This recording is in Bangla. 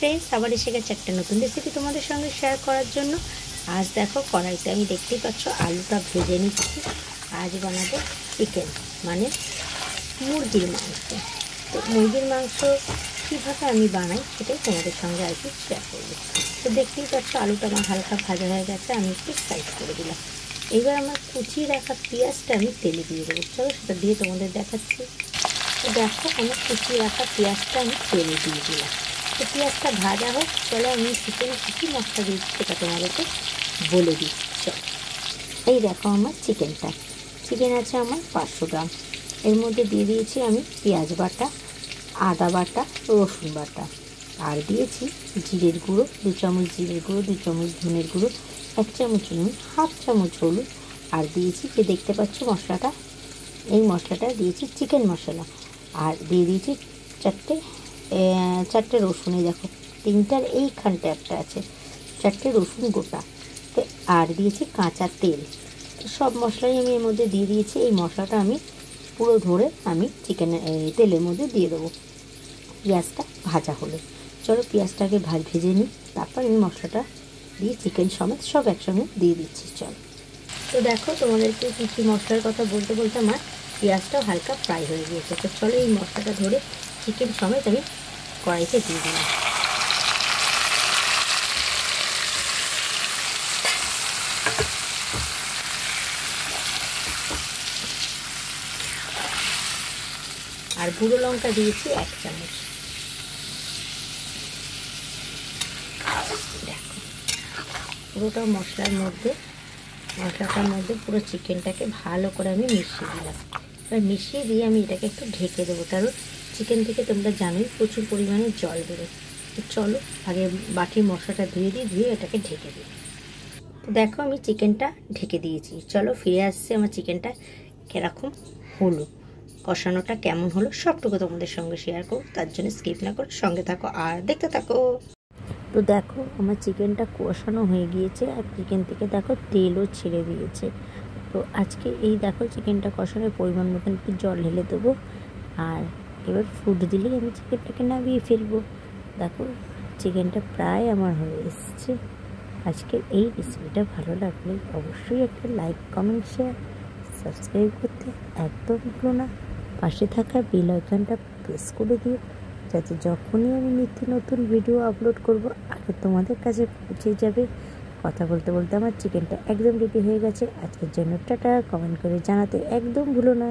ফ্রেন্ডস, আবার এসে গেছে একটা নতুন রেসিপি তোমাদের সঙ্গে শেয়ার করার জন্য। আজ দেখো কড়াইতে আমি দেখতেই পাচ্ছ আলুটা ভেজে নিচ্ছি। আজ বানাবো চিকেন মানে মুরগির মাংস। তো মুরগির মাংস কীভাবে আমি বানাই সেটাই তোমাদের সঙ্গে আর কি শেয়ার করবো। তো দেখতেই পাচ্ছ আলুটা আমার হালকা ভাজা হয়ে গেছে, আমি একটু সাইড করে দিলাম। এবার আমার কুচিয়ে রাখা পেঁয়াজটা আমি তেলে দিয়ে দেবো। চলো সেটা দিয়ে তোমাদের দেখাচ্ছি। তো দেখো আমার কুচিয়ে রাখা পেঁয়াজটা আমি তেলে দিয়ে দিলাম। তো পেঁয়াজটা ভাজা হোক, চলো আমি চিকেনে কী কী মশলা দিচ্ছি সেটা তোমাদেরকে বলে দিচ্ছি। চলো, এই দেখো আমার চিকেনটা। চিকেন আছে আমার 500 গ্রাম। এর মধ্যে দিয়ে দিয়েছি আমি পেঁয়াজ বাটা, আদা বাটা, রসুন বাটা, আর দিয়েছি জিরের গুঁড়ো 2 চামচ, জিরের গুঁড়ো 2 চামচ, ধনের গুঁড়ো 1 চামচ, নুন 1/2 চামচ হলুদ, আর দিয়েছি যে দেখতে পাচ্ছ মশলাটা, এই মশলাটা দিয়েছি চিকেন মশলা, আর দিয়ে দিয়েছি চারটে রসুন। এই দেখো 3টার এইখানটা একটা আছে, 4টে রসুন গোটা। তো আর দিয়েছি কাঁচা তেল। সব মশলাই আমি এর মধ্যে দিয়ে দিয়েছি। এই মশলাটা আমি পুরো ধরে আমি চিকেনের তেলের মধ্যে দিয়ে দেবো পেঁয়াজটা ভাজা হলে। চলো পেঁয়াজটাকে ভেজে নিই, তারপর আমি মশলাটা দিয়ে চিকেন সমেত সব একসঙ্গে দিয়ে দিচ্ছি। চলো, তো দেখো তোমাদেরকে কী কী মশলার কথা বলতে বলতে আমার পেঁয়াজটাও হালকা ফ্রাই হয়ে গিয়েছে। তো চলো এই মশলাটা ধরে চিকেন সমেত আমি কড়াইতে দিয়ে দিলাম। আর গুঁড়ো লঙ্কা দিয়েছি 1 চামচ। দেখো পুরোটা মশলাটার মধ্যে পুরো চিকেনটাকে ভালো করে আমি মিশিয়ে দিলাম। এবার মিশিয়ে দিয়ে আমি এটাকে একটু ঢেকে দেবো, কারণ চিকেন থেকে তোমরা জানোই প্রচুর পরিমাণে জল বেরোয়। তো চলো আগে বাটির মশলাটা ধুয়ে এটাকে ঢেকে দিই। তো দেখো আমি চিকেনটা ঢেকে দিয়েছি। চলো ফিরে আসছে আমার চিকেনটা কীরকম হলো, কষানোটা কেমন হলো সবটুকু তোমাদের সঙ্গে শেয়ার করো। তার জন্য স্কিপ না করে সঙ্গে থাকো আর দেখতে থাকো। তো দেখো আমার চিকেনটা কষানো হয়ে গিয়েছে, আর চিকেন থেকে দেখো তেলও ছেড়ে দিয়েছে। তো আজকে এই দেখো চিকেনটা কষানোর পরিমাণ মতন একটু জল ঢেলে দেবো, আর এবার ফুট দিলেই আমি চিকেনটাকে নামিয়ে ফেলবো। দেখো চিকেনটা প্রায় আমার হয়ে এসছে। আজকের এই রেসিপিটা ভালো লাগলে অবশ্যই একটা লাইক, কমেন্ট, শেয়ার, সাবস্ক্রাইব করতে একদম ভুলো না। পাশে থাকা বেল আইকনটা প্রেস করে দিও, যাতে যখনই আমি নিত্য নতুন ভিডিও আপলোড করব আগে তোমাদের কাছে পৌঁছে যাবে। কথা বলতে বলতে আমার চিকেনটা একদম রেডি হয়ে গেছে। আজকের জন্য টাটা, কমেন্ট করে জানাতে একদম ভুলো না।